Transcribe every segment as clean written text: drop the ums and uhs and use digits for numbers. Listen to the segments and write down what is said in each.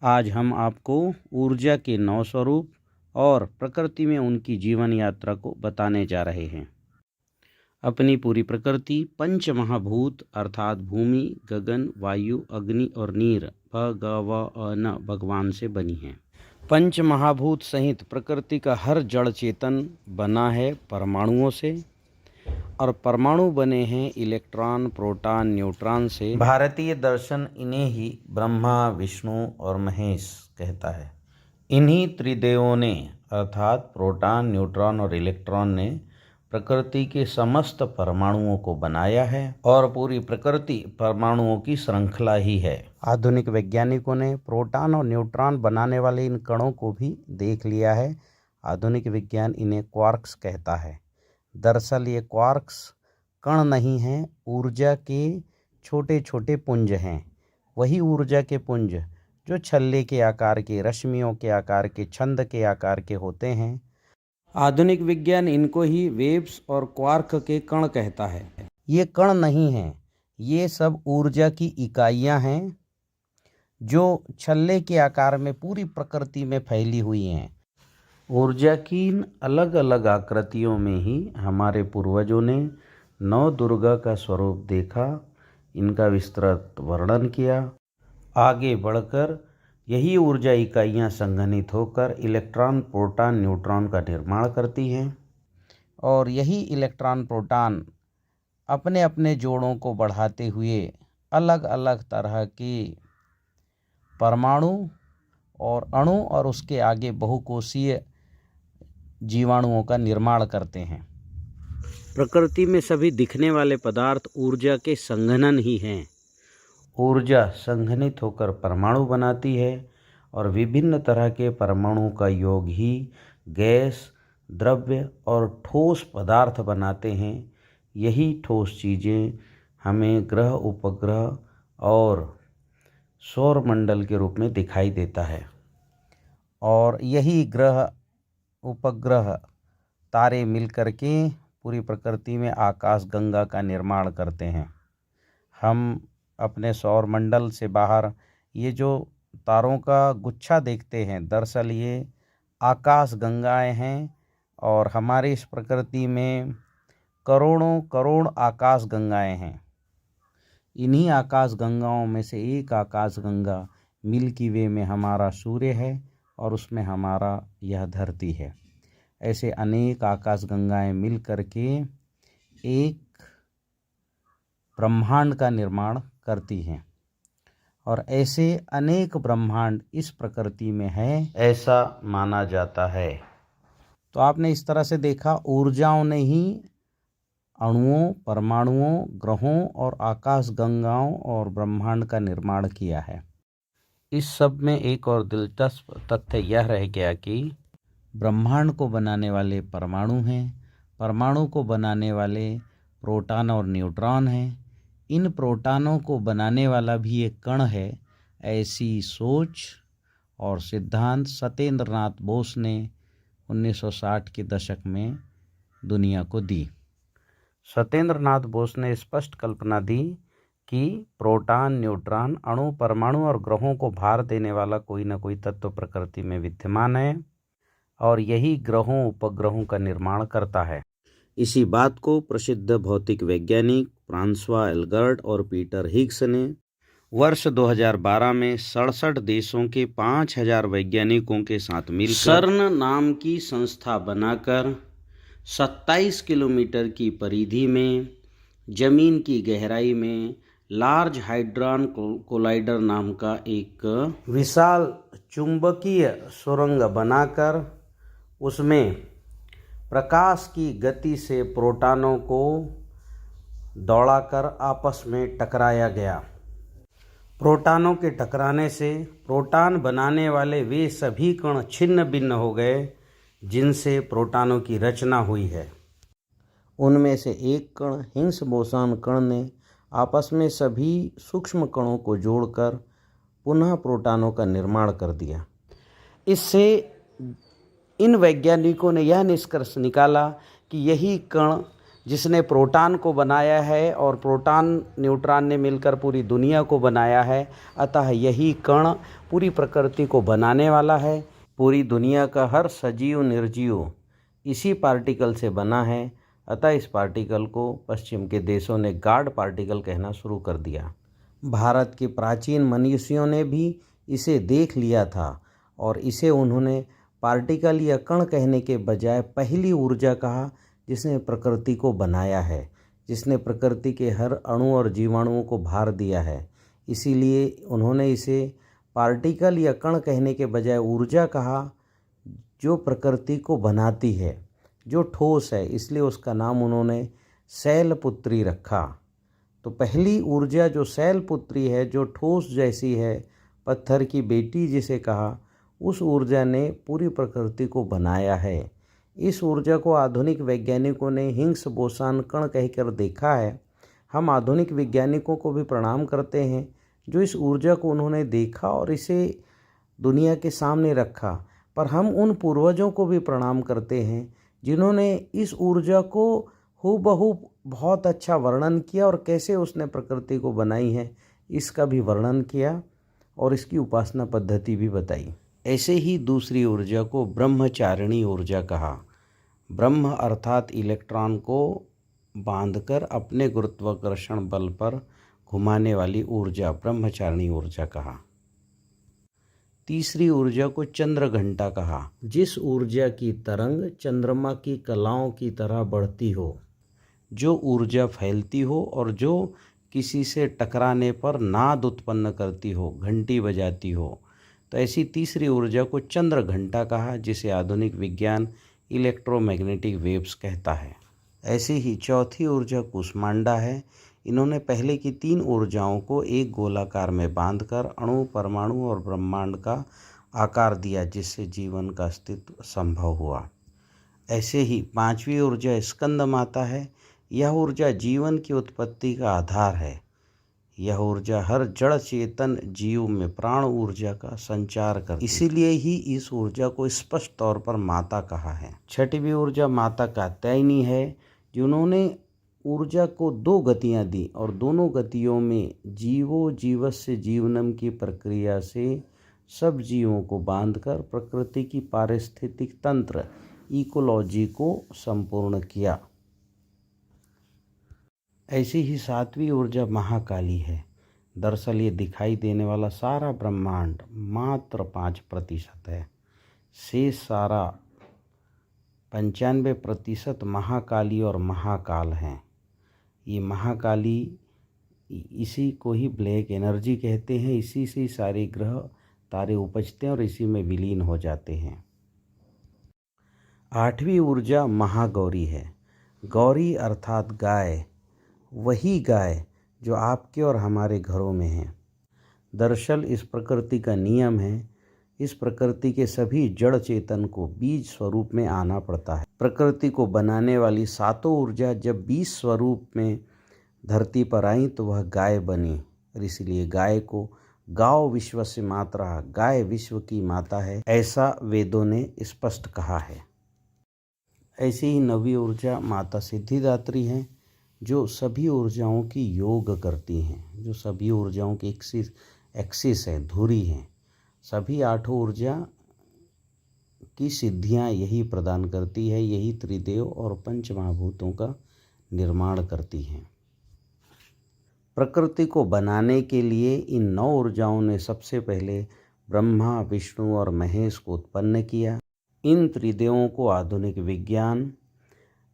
आज हम आपको ऊर्जा के 9 स्वरूप और प्रकृति में उनकी जीवन यात्रा को बताने जा रहे हैं। अपनी पूरी प्रकृति पंच महाभूत अर्थात भूमि, गगन, वायु, अग्नि और नीर भगवान भगवान से बनी है। पंच महाभूत सहित प्रकृति का हर जड़ चेतन बना है परमाणुओं से और परमाणु बने हैं इलेक्ट्रॉन, प्रोटॉन, न्यूट्रॉन से। भारतीय दर्शन इन्हें ही ब्रह्मा, विष्णु और महेश कहता है। इन्हीं त्रिदेवों ने अर्थात प्रोटॉन, न्यूट्रॉन और इलेक्ट्रॉन ने प्रकृति के समस्त परमाणुओं को बनाया है और पूरी प्रकृति परमाणुओं की श्रृंखला ही है। आधुनिक वैज्ञानिकों ने प्रोटॉन और न्यूट्रॉन बनाने वाले इन कणों को भी देख लिया है। आधुनिक विज्ञान इन्हें क्वार्क्स कहता है। दरअसल ये क्वार्क्स कण नहीं हैं, ऊर्जा के छोटे छोटे पुंज हैं। वही ऊर्जा के पुंज जो छल्ले के आकार के, रश्मियों के आकार के, छंद के आकार के होते हैं। आधुनिक विज्ञान इनको ही वेव्स और क्वार्क के कण कहता है। ये कण नहीं हैं, ये सब ऊर्जा की इकाइयां हैं जो छल्ले के आकार में पूरी प्रकृति में फैली हुई हैं। ऊर्जा की इन अलग अलग आकृतियों में ही हमारे पूर्वजों ने नौ दुर्गा का स्वरूप देखा, इनका विस्तृत वर्णन किया। आगे बढ़कर यही ऊर्जा इकाइयाँ संघनित होकर इलेक्ट्रॉन, प्रोटॉन, न्यूट्रॉन का निर्माण करती हैं और यही इलेक्ट्रॉन, प्रोटॉन अपने अपने जोड़ों को बढ़ाते हुए अलग अलग तरह के परमाणु और अणु और उसके आगे बहुकोशीय जीवाणुओं का निर्माण करते हैं। प्रकृति में सभी दिखने वाले पदार्थ ऊर्जा के संघनन ही हैं। ऊर्जा संघनित होकर परमाणु बनाती है और विभिन्न तरह के परमाणुओं का योग ही गैस, द्रव्य और ठोस पदार्थ बनाते हैं। यही ठोस चीज़ें हमें ग्रह, उपग्रह और सौरमंडल के रूप में दिखाई देता है और यही ग्रह, उपग्रह, तारे मिलकर के पूरी प्रकृति में आकाश गंगा का निर्माण करते हैं। हम अपने सौरमंडल से बाहर ये जो तारों का गुच्छा देखते हैं, दरअसल ये आकाश गंगाएं हैं और हमारी इस प्रकृति में करोड़ों करोड़ आकाश गंगाएं हैं। इन्हीं आकाश गंगाओं में से एक आकाश गंगा मिल्की वे में हमारा सूर्य है और उसमें हमारा यह धरती है। ऐसे अनेक आकाश गंगाएं मिल करके एक ब्रह्मांड का निर्माण करती हैं और ऐसे अनेक ब्रह्मांड इस प्रकृति में है, ऐसा माना जाता है। तो आपने इस तरह से देखा, ऊर्जाओं ने ही अणुओं, परमाणुओं, ग्रहों और आकाश गंगाओं और ब्रह्मांड का निर्माण किया है। इस सब में एक और दिलचस्प तथ्य यह रह गया कि ब्रह्मांड को बनाने वाले परमाणु हैं, परमाणु को बनाने वाले प्रोटॉन और न्यूट्रॉन हैं, इन प्रोटॉनों को बनाने वाला भी एक कण है। ऐसी सोच और सिद्धांत सत्येंद्र नाथ बोस ने 1960 के दशक में दुनिया को दी। सत्येंद्र नाथ बोस ने स्पष्ट कल्पना दी कि प्रोटॉन, न्यूट्रॉन, अणु, परमाणु और ग्रहों को भार देने वाला कोई न कोई तत्व प्रकृति में विद्यमान है और यही ग्रहों, उपग्रहों का निर्माण करता है। इसी बात को प्रसिद्ध भौतिक वैज्ञानिक फ्रांसवा एल्बर्ट और पीटर हिग्स ने वर्ष 2012 में 67 देशों के 5000 वैज्ञानिकों के साथ मिलकर सर्न नाम की संस्था बनाकर 27 किलोमीटर की परिधि में जमीन की गहराई में लार्ज हाइड्रॉन कोलाइडर नाम का एक विशाल चुंबकीय सुरंग बनाकर उसमें प्रकाश की गति से प्रोटॉनों को दौड़ाकर आपस में टकराया गया। प्रोटॉनों के टकराने से प्रोटॉन बनाने वाले वे सभी कण छिन्न भिन्न हो गए जिनसे प्रोटॉनों की रचना हुई है। उनमें से एक कण हिग्स बोसॉन कण ने आपस में सभी सूक्ष्म कणों को जोड़कर पुनः प्रोटॉनों का निर्माण कर दिया। इससे इन वैज्ञानिकों ने यह निष्कर्ष निकाला कि यही कण जिसने प्रोटॉन को बनाया है और प्रोटॉन न्यूट्रॉन ने मिलकर पूरी दुनिया को बनाया है। अतः यही कण पूरी प्रकृति को बनाने वाला है। पूरी दुनिया का हर सजीव निर्जीव इसी पार्टिकल से बना है। अतः इस पार्टिकल को पश्चिम के देशों ने गॉड पार्टिकल कहना शुरू कर दिया। भारत के प्राचीन मनीषियों ने भी इसे देख लिया था और इसे उन्होंने पार्टिकल या कण कहने के बजाय पहली ऊर्जा कहा, जिसने प्रकृति को बनाया है, जिसने प्रकृति के हर अणु और जीवाणुओं को भार दिया है। इसीलिए उन्होंने इसे पार्टिकल या कण कहने के बजाय ऊर्जा कहा, जो प्रकृति को बनाती है, जो ठोस है। इसलिए उसका नाम उन्होंने शैलपुत्री रखा। तो पहली ऊर्जा जो शैलपुत्री है, जो ठोस जैसी है, पत्थर की बेटी जिसे कहा, उस ऊर्जा ने पूरी प्रकृति को बनाया है। इस ऊर्जा को आधुनिक वैज्ञानिकों ने हिग्स बोसॉन कण कहकर देखा है। हम आधुनिक वैज्ञानिकों को भी प्रणाम करते हैं जो इस ऊर्जा को उन्होंने देखा और इसे दुनिया के सामने रखा। पर हम उन पूर्वजों को भी प्रणाम करते हैं जिन्होंने इस ऊर्जा को हूबहू बहुत अच्छा वर्णन किया और कैसे उसने प्रकृति को बनाई है इसका भी वर्णन किया और इसकी उपासना पद्धति भी बताई। ऐसे ही दूसरी ऊर्जा को ब्रह्मचारिणी ऊर्जा कहा। ब्रह्म अर्थात इलेक्ट्रॉन को बांधकर अपने गुरुत्वाकर्षण बल पर घुमाने वाली ऊर्जा ब्रह्मचारिणी ऊर्जा कहा। तीसरी ऊर्जा को चंद्र घंटा कहा। जिस ऊर्जा की तरंग चंद्रमा की कलाओं की तरह बढ़ती हो, जो ऊर्जा फैलती हो और जो किसी से टकराने पर नाद उत्पन्न करती हो, घंटी बजाती हो, तो ऐसी तीसरी ऊर्जा को चंद्र घंटा कहा, जिसे आधुनिक विज्ञान इलेक्ट्रोमैग्नेटिक वेव्स कहता है। ऐसी ही चौथी ऊर्जा कुष्मांडा है। इन्होंने पहले की तीन ऊर्जाओं को एक गोलाकार में बांधकर अणु, परमाणु और ब्रह्मांड का आकार दिया, जिससे जीवन का अस्तित्व संभव हुआ। ऐसे ही पांचवी ऊर्जा स्कंद माता है। यह ऊर्जा जीवन की उत्पत्ति का आधार है। यह ऊर्जा हर जड़ चेतन जीव में प्राण ऊर्जा का संचार करती है। इसीलिए ही इस ऊर्जा को स्पष्ट तौर पर माता कहा है। छठवीं ऊर्जा माता कात्यायनी है, जिन्होंने ऊर्जा को दो गतियां दी और दोनों गतियों में जीवो जीवस्य जीवनम की प्रक्रिया से सब जीवों को बांधकर प्रकृति की पारिस्थितिक तंत्र इकोलॉजी को संपूर्ण किया। ऐसी ही सातवीं ऊर्जा महाकाली है। दरअसल ये दिखाई देने वाला सारा ब्रह्मांड मात्र 5% है। शेष सारा 95% महाकाली और महाकाल हैं। ये महाकाली, इसी को ही ब्लैक एनर्जी कहते हैं। इसी से सारे ग्रह तारे उपजते हैं और इसी में विलीन हो जाते हैं। आठवीं ऊर्जा महागौरी है। गौरी अर्थात गाय, वही गाय जो आपके और हमारे घरों में है। दरअसल इस प्रकृति का नियम है, इस प्रकृति के सभी जड़ चेतन को बीज स्वरूप में आना पड़ता है। प्रकृति को बनाने वाली सातों ऊर्जा जब बीज स्वरूप में धरती पर आई तो वह गाय बनी, और इसलिए गाय को गाओ विश्वस्य मातरा, गाय विश्व की माता है, ऐसा वेदों ने स्पष्ट कहा है। ऐसे ही नवी ऊर्जा माता सिद्धिदात्री हैं, जो सभी ऊर्जाओं की योग करती हैं, जो सभी ऊर्जाओं की एक्सिस है, धुरी हैं। सभी आठों ऊर्जा की सिद्धियां यही प्रदान करती है, यही त्रिदेव और पंच महाभूतों का निर्माण करती हैं। प्रकृति को बनाने के लिए इन 9 ऊर्जाओं ने सबसे पहले ब्रह्मा, विष्णु और महेश को उत्पन्न किया। इन त्रिदेवों को आधुनिक विज्ञान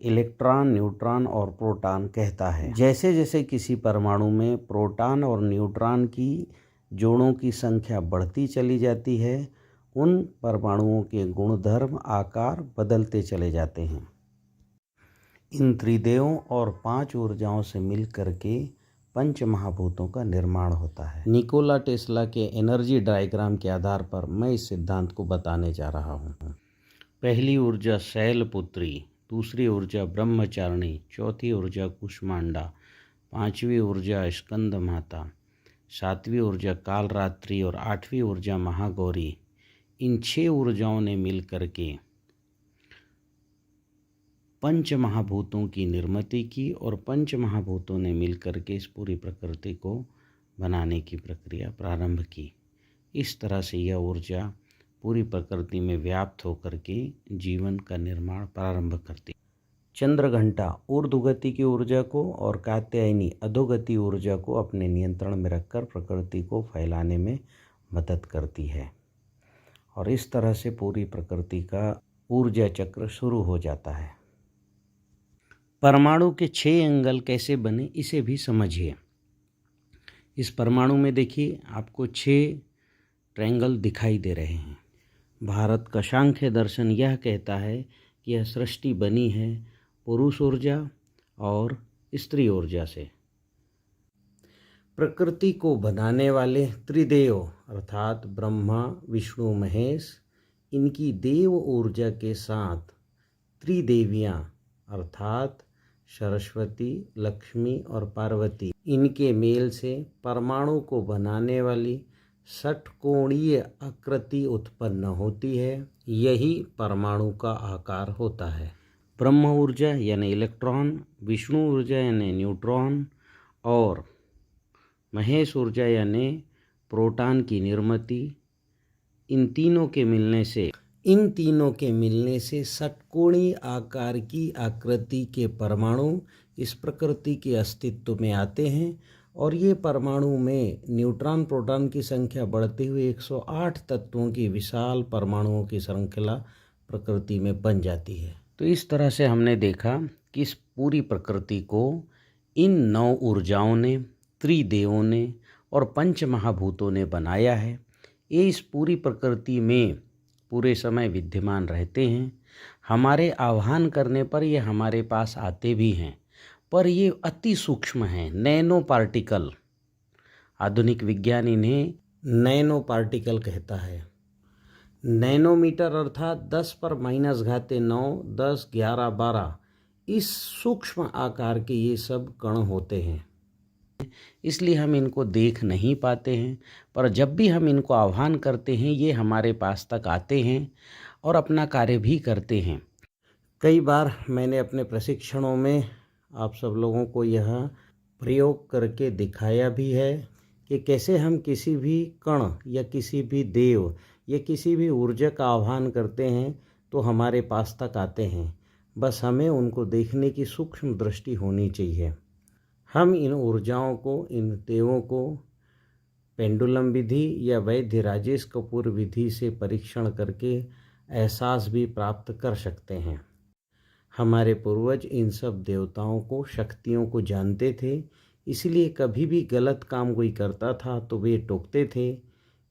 इलेक्ट्रॉन, न्यूट्रॉन और प्रोटॉन कहता है। जैसे जैसे किसी परमाणु में प्रोटॉन और न्यूट्रॉन की जोड़ों की संख्या बढ़ती चली जाती है, उन परमाणुओं के गुणधर्म, आकार बदलते चले जाते हैं। इन त्रिदेवों और 5 ऊर्जाओं से मिलकर के पंच महाभूतों का निर्माण होता है। निकोला टेस्ला के एनर्जी डायग्राम के आधार पर मैं इस सिद्धांत को बताने जा रहा हूँ। पहली ऊर्जा शैलपुत्री, दूसरी ऊर्जा ब्रह्मचारिणी, चौथी ऊर्जा कुष्मांडा, पांचवी ऊर्जा स्कंद माता, सातवीं ऊर्जा कालरात्रि और आठवीं ऊर्जा महागौरी। इन 6 ऊर्जाओं ने मिलकर के पंच महाभूतों की निर्मिति की और पंच महाभूतों ने मिलकर के इस पूरी प्रकृति को बनाने की प्रक्रिया प्रारंभ की। इस तरह से यह ऊर्जा पूरी प्रकृति में व्याप्त होकर के जीवन का निर्माण प्रारंभ करती। चंद्रघंटा ऊर्ध्वगति की ऊर्जा को और कात्यायनी अधोगति ऊर्जा को अपने नियंत्रण में रखकर प्रकृति को फैलाने में मदद करती है और इस तरह से पूरी प्रकृति का ऊर्जा चक्र शुरू हो जाता है। परमाणु के 6 एंगल कैसे बने इसे भी समझिए। इस परमाणु में देखिए आपको 6 ट्रायंगल दिखाई दे रहे हैं। भारत का सांख्य दर्शन यह कहता है कि यह सृष्टि बनी है पुरुष ऊर्जा और स्त्री ऊर्जा से। प्रकृति को बनाने वाले त्रिदेव अर्थात ब्रह्मा विष्णु महेश, इनकी देव ऊर्जा के साथ त्रिदेवियाँ अर्थात सरस्वती, लक्ष्मी और पार्वती, इनके मेल से परमाणु को बनाने वाली षटकोणीय आकृति उत्पन्न होती है। यही परमाणु का आकार होता है। ब्रह्म ऊर्जा यानी इलेक्ट्रॉन, विष्णु ऊर्जा यानी न्यूट्रॉन और महेश ऊर्जा यानी प्रोटॉन की निर्मिति, इन तीनों के मिलने से षटकोणीय आकार की आकृति के परमाणु इस प्रकृति के अस्तित्व में आते हैं और ये परमाणु में न्यूट्रॉन प्रोटॉन की संख्या बढ़ती हुई 108 तत्वों की विशाल परमाणुओं की श्रृंखला प्रकृति में बन जाती है। तो इस तरह से हमने देखा कि इस पूरी प्रकृति को इन 9 ऊर्जाओं ने, त्रिदेवों ने और पंच महाभूतों ने बनाया है। ये इस पूरी प्रकृति में पूरे समय विद्यमान रहते हैं। हमारे आह्वान करने पर ये हमारे पास आते भी हैं, पर ये अति सूक्ष्म हैं, नैनो पार्टिकल। आधुनिक विज्ञान इन्हें नैनो पार्टिकल कहता है। नैनोमीटर अर्थात 10⁻⁻⁹, 10, 11, 12 इस सूक्ष्म आकार के ये सब कण होते हैं। इसलिए हम इनको देख नहीं पाते हैं, पर जब भी हम इनको आह्वान करते हैं ये हमारे पास तक आते हैं और अपना कार्य भी करते हैं। कई बार मैंने अपने प्रशिक्षणों में आप सब लोगों को यह प्रयोग करके दिखाया भी है कि कैसे हम किसी भी कण या किसी भी देव या किसी भी ऊर्जा का आह्वान करते हैं तो हमारे पास तक आते हैं। बस हमें उनको देखने की सूक्ष्म दृष्टि होनी चाहिए। हम इन ऊर्जाओं को, इन देवों को पेंडुलम विधि या वैद्य राजेश कपूर विधि से परीक्षण करके एहसास भी प्राप्त कर सकते हैं। हमारे पूर्वज इन सब देवताओं को, शक्तियों को जानते थे, इसलिए कभी भी गलत काम कोई करता था तो वे टोकते थे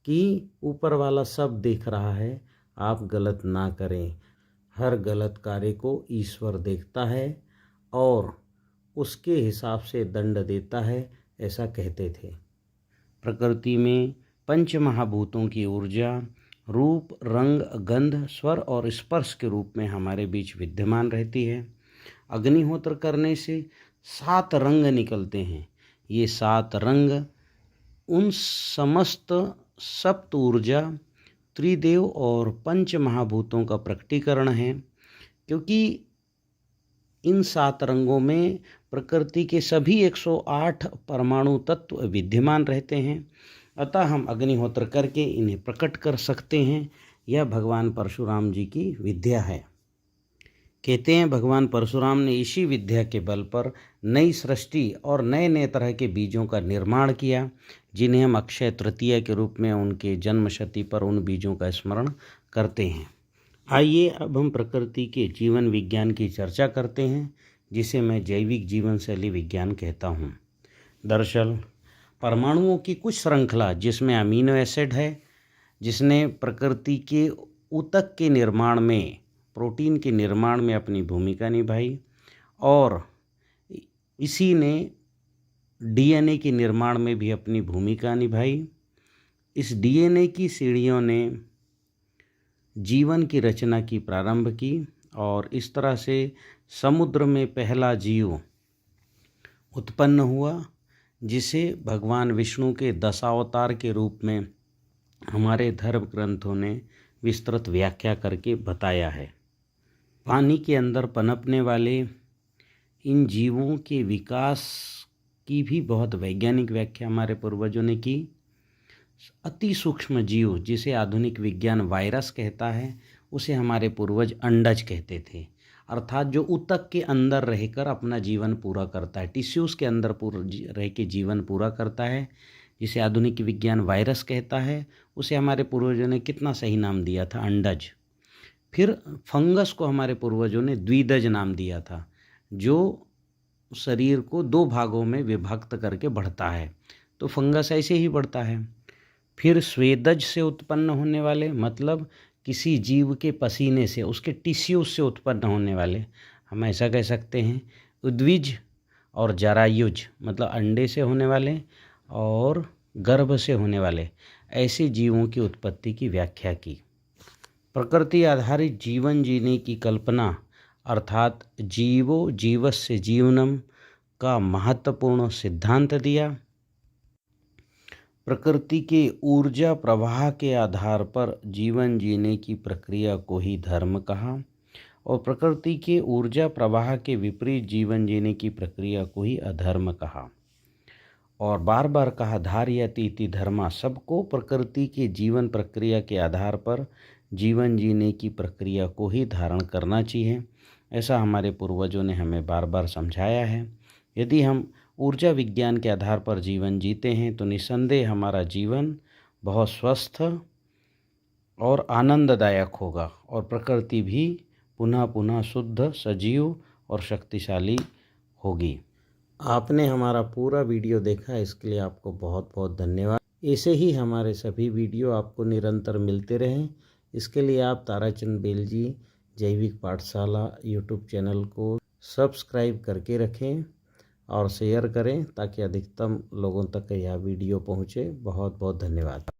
कि ऊपर वाला सब देख रहा है, आप गलत ना करें। हर गलत कार्य को ईश्वर देखता है और उसके हिसाब से दंड देता है, ऐसा कहते थे। प्रकृति में पंच महाभूतों की ऊर्जा रूप, रंग, गंध, स्वर और स्पर्श के रूप में हमारे बीच विद्यमान रहती है। अग्निहोत्र करने से 7 रंग निकलते हैं। ये 7 रंग उन समस्त सप्त ऊर्जा, त्रिदेव और पंच महाभूतों का प्रकटीकरण है, क्योंकि इन 7 रंगों में प्रकृति के सभी 108 परमाणु तत्व विद्यमान रहते हैं। अतः हम अग्निहोत्र करके इन्हें प्रकट कर सकते हैं। यह भगवान परशुराम जी की विद्या है। कहते हैं भगवान परशुराम ने इसी विद्या के बल पर नई सृष्टि और नए नए तरह के बीजों का निर्माण किया, जिन्हें हम अक्षय तृतीया के रूप में उनके जन्मशती पर उन बीजों का स्मरण करते हैं। आइए अब हम प्रकृति के जीवन विज्ञान की चर्चा करते हैं, जिसे मैं जैविक जीवन शैली विज्ञान कहता हूँ। दरअसल परमाणुओं की कुछ श्रृंखला जिसमें अमीनो एसिड है, जिसने प्रकृति के ऊतक के निर्माण में, प्रोटीन के निर्माण में अपनी भूमिका निभाई, और इसी ने डीएनए के निर्माण में भी अपनी भूमिका निभाई। इस डीएनए की सीढ़ियों ने जीवन की रचना की प्रारंभ की और इस तरह से समुद्र में पहला जीव उत्पन्न हुआ, जिसे भगवान विष्णु के दशावतार के रूप में हमारे धर्म ग्रंथों ने विस्तृत व्याख्या करके बताया है। पानी के अंदर पनपने वाले इन जीवों के विकास की भी बहुत वैज्ञानिक व्याख्या हमारे पूर्वजों ने की। अति सूक्ष्म जीव जिसे आधुनिक विज्ञान वायरस कहता है, उसे हमारे पूर्वज अंडज कहते थे। अर्थात जो ऊतक के अंदर रहकर अपना जीवन पूरा करता है, टिश्यूज़ के अंदर रह के जीवन पूरा करता है, जिसे आधुनिक विज्ञान वायरस कहता है, उसे हमारे पूर्वजों ने कितना सही नाम दिया था, अंडज। फिर फंगस को हमारे पूर्वजों ने द्विदज नाम दिया था, जो शरीर को 2 भागों में विभक्त करके बढ़ता है, तो फंगस ऐसे ही बढ़ता है। फिर स्वेदज से उत्पन्न होने वाले, मतलब किसी जीव के पसीने से, उसके टिश्यूज से उत्पन्न होने वाले, हम ऐसा कह सकते हैं। उद्विज और जरायुज, मतलब अंडे से होने वाले और गर्भ से होने वाले, ऐसे जीवों की उत्पत्ति की व्याख्या की। प्रकृति आधारित जीवन जीने की कल्पना अर्थात जीवो जीवस्य जीवनम का महत्वपूर्ण सिद्धांत दिया। प्रकृति के ऊर्जा प्रवाह के आधार पर जीवन जीने की प्रक्रिया को ही धर्म कहा और प्रकृति के ऊर्जा प्रवाह के विपरीत जीवन जीने की प्रक्रिया को ही अधर्म कहा। और बार बार कहा धारयति इति धर्मा, सबको प्रकृति के जीवन प्रक्रिया के आधार पर जीवन जीने की प्रक्रिया को ही धारण करना चाहिए। ऐसा हमारे पूर्वजों ने हमें बार बार समझाया है। यदि हम ऊर्जा विज्ञान के आधार पर जीवन जीते हैं तो निस्संदेह हमारा जीवन बहुत स्वस्थ और आनंददायक होगा और प्रकृति भी पुनः पुनः शुद्ध, सजीव और शक्तिशाली होगी। आपने हमारा पूरा वीडियो देखा, इसके लिए आपको बहुत बहुत धन्यवाद। ऐसे ही हमारे सभी वीडियो आपको निरंतर मिलते रहें, इसके लिए आप ताराचंद बेलजी जैविक पाठशाला यूट्यूब चैनल को सब्सक्राइब करके रखें और शेयर करें ताकि अधिकतम लोगों तक यह वीडियो पहुँचे। बहुत बहुत धन्यवाद।